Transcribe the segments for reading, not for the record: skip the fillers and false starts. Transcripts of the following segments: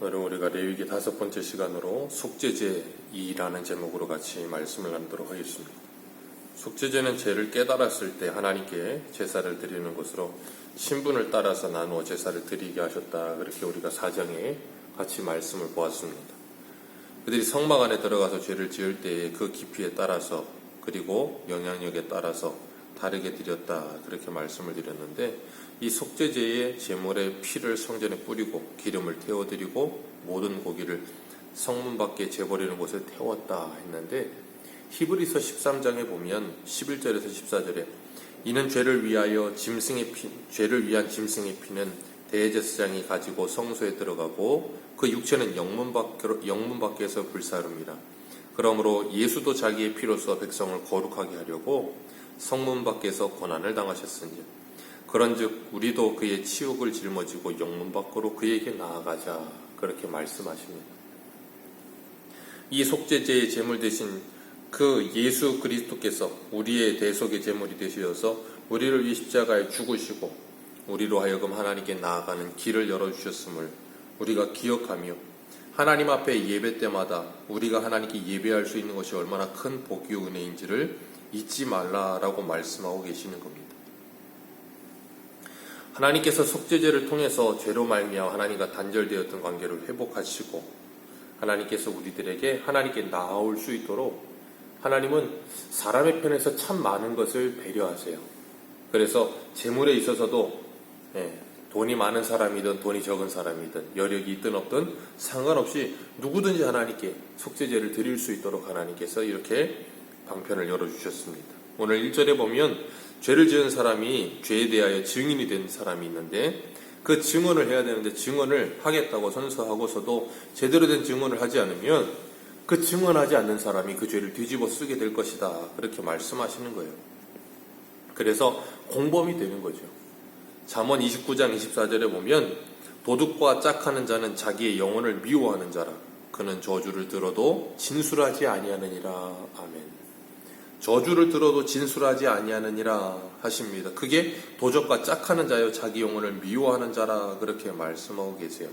오늘 우리가 레위기 5번째 시간으로 속죄제 2라는 제목으로 같이 말씀을 나누도록 하겠습니다. 속죄제는 죄를 깨달았을 때 하나님께 제사를 드리는 것으로 신분을 따라서 나누어 제사를 드리게 하셨다. 그렇게 우리가 4장에 같이 말씀을 보았습니다. 그들이 성막 안에 들어가서 죄를 지을 때의 그 깊이에 따라서 그리고 영향력에 따라서 다르게 드렸다. 그렇게 말씀을 드렸는데 이 속죄제의 제물의 피를 성전에 뿌리고 기름을 태워드리고 모든 고기를 성문 밖에 재버리는 곳에 태웠다 했는데 히브리서 13장에 보면 11절에서 14절에 이는 죄를 위한 짐승의 피는 대제사장이 가지고 성소에 들어가고 그 육체는 영문 밖에서 불사릅니다. 그러므로 예수도 자기의 피로써 백성을 거룩하게 하려고 성문 밖에서 고난을 당하셨으니 그런즉 우리도 그의 치욕을 짊어지고 영문 밖으로 그에게 나아가자. 그렇게 말씀하십니다. 이 속죄제의 제물 대신 그 예수 그리스도께서 우리의 대속의 제물이 되셔서 우리를 위해 십자가에 죽으시고 우리로 하여금 하나님께 나아가는 길을 열어주셨음을 우리가 기억하며 하나님 앞에 예배 때마다 우리가 하나님께 예배할 수 있는 것이 얼마나 큰 복이요 은혜인지를 잊지 말라라고 말씀하고 계시는 겁니다. 하나님께서 속죄제를 통해서 죄로 말미암아 하나님과 단절되었던 관계를 회복하시고 하나님께서 우리들에게 하나님께 나아올 수 있도록 하나님은 사람의 편에서 참 많은 것을 배려하세요. 그래서 재물에 있어서도 돈이 많은 사람이든 돈이 적은 사람이든 여력이 있든 없든 상관없이 누구든지 하나님께 속죄제를 드릴 수 있도록 하나님께서 이렇게 방편을 열어주셨습니다. 오늘 1절에 보면 죄를 지은 사람이 죄에 대하여 증인이 된 사람이 있는데 그 증언을 해야 되는데 증언을 하겠다고 선서하고서도 제대로 된 증언을 하지 않으면 그 증언하지 않는 사람이 그 죄를 뒤집어 쓰게 될 것이다. 그렇게 말씀하시는 거예요. 그래서 공범이 되는 거죠. 잠언 29장 24절에 보면 도둑과 짝하는 자는 자기의 영혼을 미워하는 자라. 그는 저주를 들어도 진술하지 아니하느니라. 아멘. 저주를 들어도 진술하지 아니하느니라 하십니다. 그게 도적과 짝하는 자여 자기 영혼을 미워하는 자라 그렇게 말씀하고 계세요.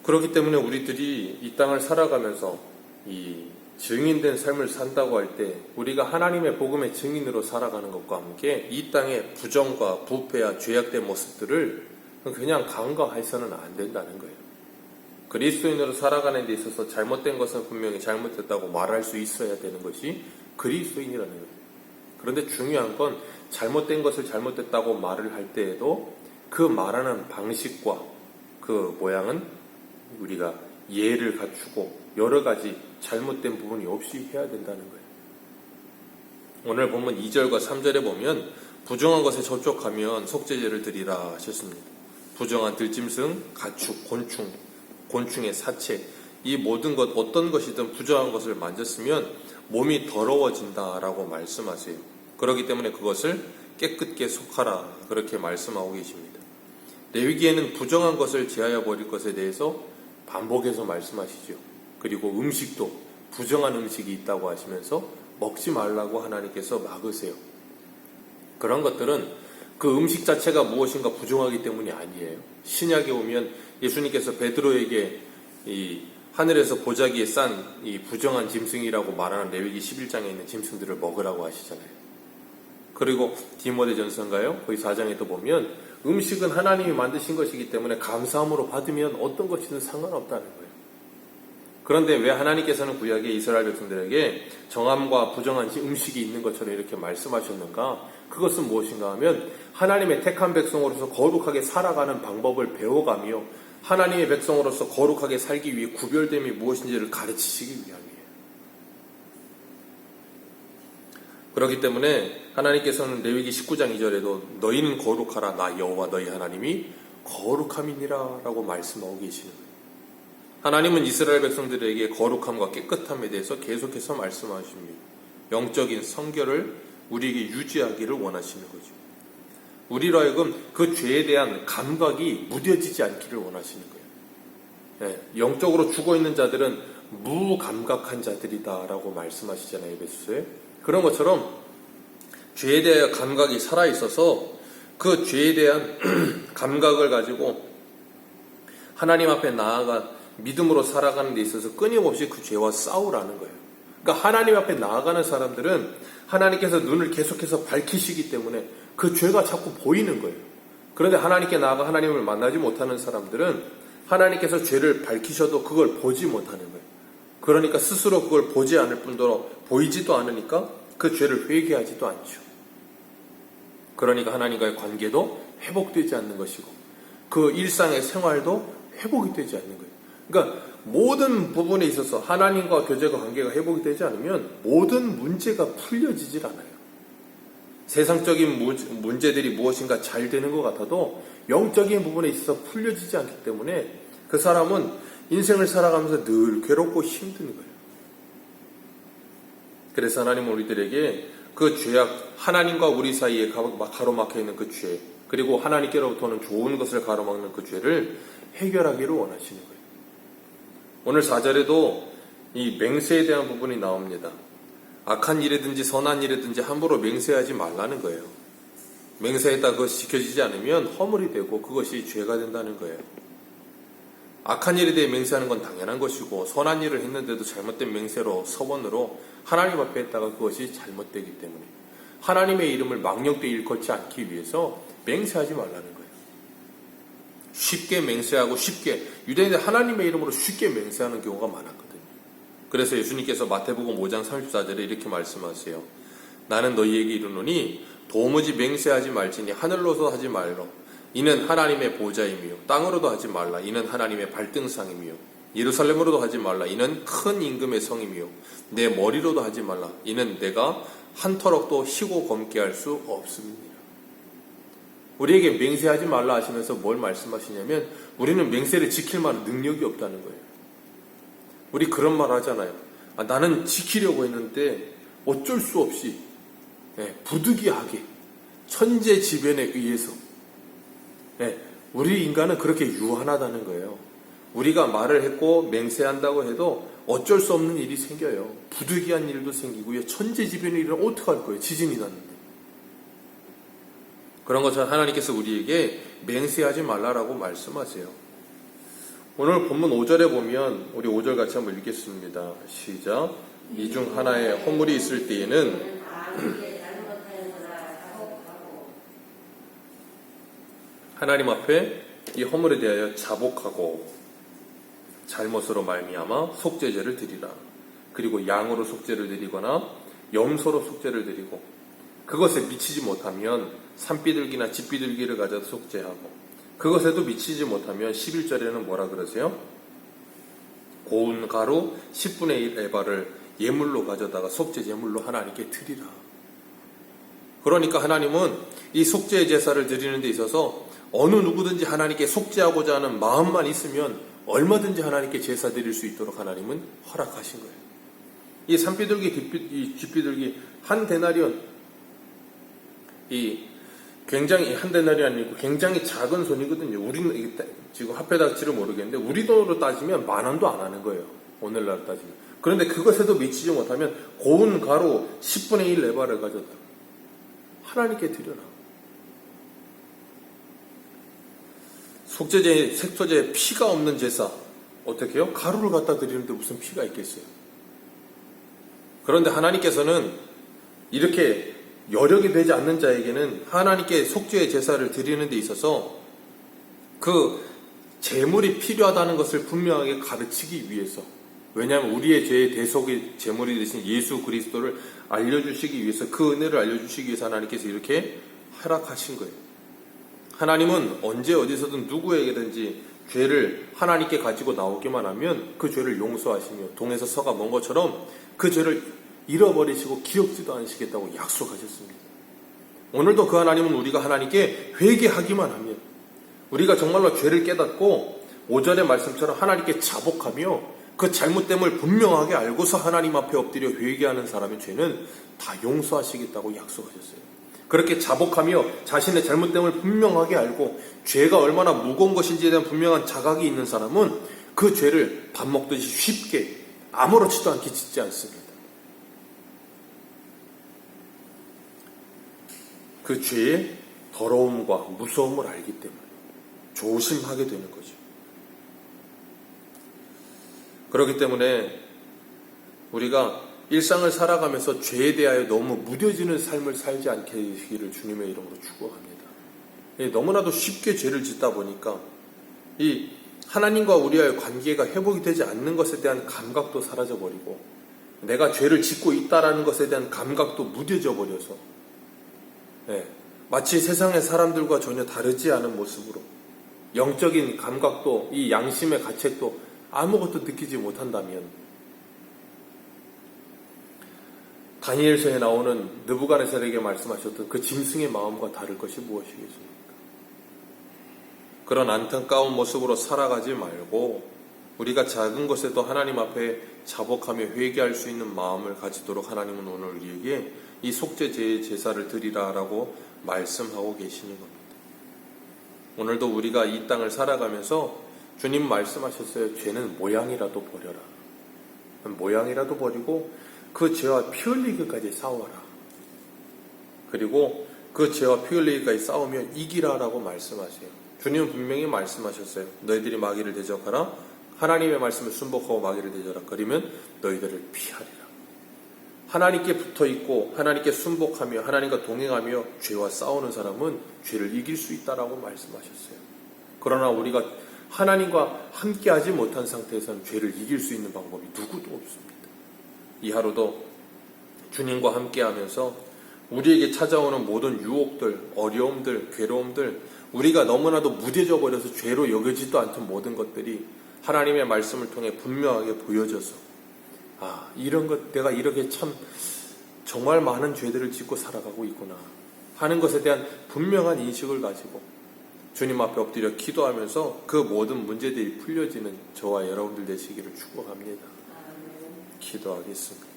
그렇기 때문에 우리들이 이 땅을 살아가면서 이 증인된 삶을 산다고 할 때 우리가 하나님의 복음의 증인으로 살아가는 것과 함께 이 땅의 부정과 부패와 죄악된 모습들을 그냥 간과해서는 안 된다는 거예요. 그리스도인으로 살아가는 데 있어서 잘못된 것은 분명히 잘못됐다고 말할 수 있어야 되는 것이 그리스도인이라는 거예요. 그런데 중요한 건 잘못된 것을 잘못됐다고 말을 할 때에도 그 말하는 방식과 그 모양은 우리가 예를 갖추고 여러 가지 잘못된 부분이 없이 해야 된다는 거예요. 오늘 보면 2절과 3절에 보면 부정한 것에 접촉하면 속죄제를 드리라 하셨습니다. 부정한 들짐승, 가축, 곤충의 사체, 이 모든 것 어떤 것이든 부정한 것을 만졌으면 몸이 더러워진다라고 말씀하세요. 그렇기 때문에 그것을 깨끗게 속하라 그렇게 말씀하고 계십니다. 레위기에는 부정한 것을 제하여 버릴 것에 대해서 반복해서 말씀하시죠. 그리고 음식도 부정한 음식이 있다고 하시면서 먹지 말라고 하나님께서 막으세요. 그런 것들은 그 음식 자체가 무엇인가 부정하기 때문이 아니에요. 신약에 오면 예수님께서 베드로에게 이 하늘에서 보자기에 싼 이 부정한 짐승이라고 말하는 레위기 11장에 있는 짐승들을 먹으라고 하시잖아요. 그리고 디모데전서인가요? 거기 4장에도 보면 음식은 하나님이 만드신 것이기 때문에 감사함으로 받으면 어떤 것이든 상관없다는 거예요. 그런데 왜 하나님께서는 구약의 이스라엘 백성들에게 정함과 부정한 음식이 있는 것처럼 이렇게 말씀하셨는가? 그것은 무엇인가 하면 하나님의 택한 백성으로서 거룩하게 살아가는 방법을 배워가며 하나님의 백성으로서 거룩하게 살기 위해 구별됨이 무엇인지를 가르치시기 위함이에요. 그렇기 때문에 하나님께서는 레위기 19장 2절에도 너희는 거룩하라 나 여호와 너희 하나님이 거룩함이니라 라고 말씀하고 계시는 거예요. 하나님은 이스라엘 백성들에게 거룩함과 깨끗함에 대해서 계속해서 말씀하십니다. 영적인 성결을 우리에게 유지하기를 원하시는 거죠. 우리로 하여금 그 죄에 대한 감각이 무뎌지지 않기를 원하시는 거예요. 영적으로 죽어있는 자들은 무감각한 자들이다라고 말씀하시잖아요. 에베소서에. 그런 것처럼 죄에 대한 감각이 살아있어서 그 죄에 대한 감각을 가지고 하나님 앞에 나아가 믿음으로 살아가는 데 있어서 끊임없이 그 죄와 싸우라는 거예요. 그러니까 하나님 앞에 나아가는 사람들은 하나님께서 눈을 계속해서 밝히시기 때문에 그 죄가 자꾸 보이는 거예요. 그런데 하나님께 나아가 하나님을 만나지 못하는 사람들은 하나님께서 죄를 밝히셔도 그걸 보지 못하는 거예요. 그러니까 스스로 그걸 보지 않을 뿐더러 보이지도 않으니까 그 죄를 회개하지도 않죠. 그러니까 하나님과의 관계도 회복되지 않는 것이고 그 일상의 생활도 회복이 되지 않는 거예요. 그러니까 모든 부분에 있어서 하나님과 교제가 관계가 회복이 되지 않으면 모든 문제가 풀려지질 않아요. 세상적인 문제들이 무엇인가 잘 되는 것 같아도 영적인 부분에 있어서 풀려지지 않기 때문에 그 사람은 인생을 살아가면서 늘 괴롭고 힘든 거예요. 그래서 하나님은 우리들에게 그 죄악, 하나님과 우리 사이에 가로막혀 있는 그 죄, 그리고 하나님께로부터는 좋은 것을 가로막는 그 죄를 해결하기를 원하시는 거예요. 오늘 4절에도 이 맹세에 대한 부분이 나옵니다. 악한 일이든지 선한 일이든지 함부로 맹세하지 말라는 거예요. 맹세했다 그것이 지켜지지 않으면 허물이 되고 그것이 죄가 된다는 거예요. 악한 일에 대해 맹세하는 건 당연한 것이고 선한 일을 했는데도 잘못된 맹세로 서원으로 하나님 앞에 했다가 그것이 잘못되기 때문에 하나님의 이름을 망령되이 일컫지 않기 위해서 맹세하지 말라는 거예요. 쉽게 맹세하고 쉽게 유대인들 하나님의 이름으로 쉽게 맹세하는 경우가 많았거든요. 그래서 예수님께서 마태복음 5장 34절에 이렇게 말씀하세요. 나는 너희에게 이르노니 도무지 맹세하지 말지니 하늘로도 하지 말라. 이는 하나님의 보좌이며 땅으로도 하지 말라. 이는 하나님의 발등상이며 예루살렘으로도 하지 말라. 이는 큰 임금의 성이며 내 머리로도 하지 말라. 이는 내가 한 터럭도 희고 검게 할 수 없습니다. 우리에게 맹세하지 말라 하시면서 뭘 말씀하시냐면 우리는 맹세를 지킬 만한 능력이 없다는 거예요. 우리 그런 말 하잖아요. 나는 지키려고 했는데 어쩔 수 없이 부득이하게 천재지변에 의해서 우리 인간은 그렇게 유한하다는 거예요. 우리가 말을 했고 맹세한다고 해도 어쩔 수 없는 일이 생겨요. 부득이한 일도 생기고요. 천재지변의 일은 어떻게 할 거예요? 지진이 났는데. 그런 것처럼 하나님께서 우리에게 맹세하지 말라라고 말씀하세요. 오늘 본문 5절에 보면 우리 5절 같이 한번 읽겠습니다. 시작. 이 중 하나에 허물이 있을 때에는 하나님 앞에 이 허물에 대하여 자복하고 잘못으로 말미암아 속죄제를 드리라. 그리고 양으로 속죄를 드리거나 염소로 속죄를 드리고 그것에 미치지 못하면 산비둘기나 집비둘기를 가져다 속죄하고 그것에도 미치지 못하면 11절에는 뭐라 그러세요? 고운 가루 10분의 1 에바를 예물로 가져다가 속죄 제물로 하나님께 드리라. 그러니까 하나님은 이 속죄 제사를 드리는 데 있어서 어느 누구든지 하나님께 속죄하고자 하는 마음만 있으면 얼마든지 하나님께 제사 드릴 수 있도록 하나님은 허락하신 거예요. 이 산비둘기, 집비둘기 한 데나리온, 굉장히 한 데나리온이 아니고 굉장히 작은 손이거든요. 우리는 지금 화폐닥치를 모르겠는데 우리 돈으로 따지면 10,000원도 안 하는 거예요. 오늘날 따지면. 그런데 그것에도 미치지 못하면 고운 가루 10분의 1 에바를 가져다 하나님께 드려라. 속죄제, 색소제, 피가 없는 제사 어떻게 해요? 가루를 갖다 드리는데 무슨 피가 있겠어요? 그런데 하나님께서는 이렇게 여력이 되지 않는 자에게는 하나님께 속죄의 제사를 드리는 데 있어서 그 제물이 필요하다는 것을 분명하게 가르치기 위해서, 왜냐하면 우리의 죄의 대속의 제물이 되신 예수 그리스도를 알려주시기 위해서, 그 은혜를 알려주시기 위해서 하나님께서 이렇게 허락하신 거예요. 하나님은 언제 어디서든 누구에게든지 죄를 하나님께 가지고 나오기만 하면 그 죄를 용서하시며 동에서 서가 먼 것처럼 그 죄를 잃어버리시고 기억지도 않으시겠다고 약속하셨습니다. 오늘도 그 하나님은 우리가 하나님께 회개하기만 하면, 우리가 정말로 죄를 깨닫고 5절의 말씀처럼 하나님께 자복하며 그 잘못됨을 분명하게 알고서 하나님 앞에 엎드려 회개하는 사람의 죄는 다 용서하시겠다고 약속하셨어요. 그렇게 자복하며 자신의 잘못됨을 분명하게 알고 죄가 얼마나 무거운 것인지에 대한 분명한 자각이 있는 사람은 그 죄를 밥 먹듯이 쉽게 아무렇지도 않게 짓지 않습니다. 그 죄의 더러움과 무서움을 알기 때문에 조심하게 되는 거죠. 그렇기 때문에 우리가 일상을 살아가면서 죄에 대하여 너무 무뎌지는 삶을 살지 않게 되시기를 주님의 이름으로 축복합니다. 너무나도 쉽게 죄를 짓다 보니까 이 하나님과 우리와의 관계가 회복이 되지 않는 것에 대한 감각도 사라져버리고 내가 죄를 짓고 있다라는 것에 대한 감각도 무뎌져 버려서 마치 세상의 사람들과 전혀 다르지 않은 모습으로 영적인 감각도 이 양심의 가책도 아무것도 느끼지 못한다면 다니엘서에 나오는 느부갓네살에게 말씀하셨던 그 짐승의 마음과 다를 것이 무엇이겠습니까? 그런 안타까운 모습으로 살아가지 말고 우리가 작은 것에도 하나님 앞에 자복하며 회개할 수 있는 마음을 가지도록 하나님은 오늘 우리에게 이 속죄제의 제사를 드리라라고 말씀하고 계시는 겁니다. 오늘도 우리가 이 땅을 살아가면서 주님 말씀하셨어요. 죄는 모양이라도 버려라. 모양이라도 버리고 그 죄와 피 흘리기까지 싸워라. 그리고 그 죄와 피 흘리기까지 싸우며 이기라라고 말씀하세요. 주님은 분명히 말씀하셨어요. 너희들이 마귀를 대적하라. 하나님의 말씀을 순복하고 마귀를 대적하라. 그러면 너희들을 피하리라. 하나님께 붙어있고 하나님께 순복하며 하나님과 동행하며 죄와 싸우는 사람은 죄를 이길 수 있다라고 말씀하셨어요. 그러나 우리가 하나님과 함께하지 못한 상태에서는 죄를 이길 수 있는 방법이 누구도 없습니다. 이 하루도 주님과 함께하면서 우리에게 찾아오는 모든 유혹들, 어려움들, 괴로움들, 우리가 너무나도 무뎌져 버려서 죄로 여겨지도 않던 모든 것들이 하나님의 말씀을 통해 분명하게 보여져서 이런 것 내가 이렇게 참 정말 많은 죄들을 짓고 살아가고 있구나 하는 것에 대한 분명한 인식을 가지고 주님 앞에 엎드려 기도하면서 그 모든 문제들이 풀려지는 저와 여러분들 되시기를 축복합니다. 기도하겠습니다.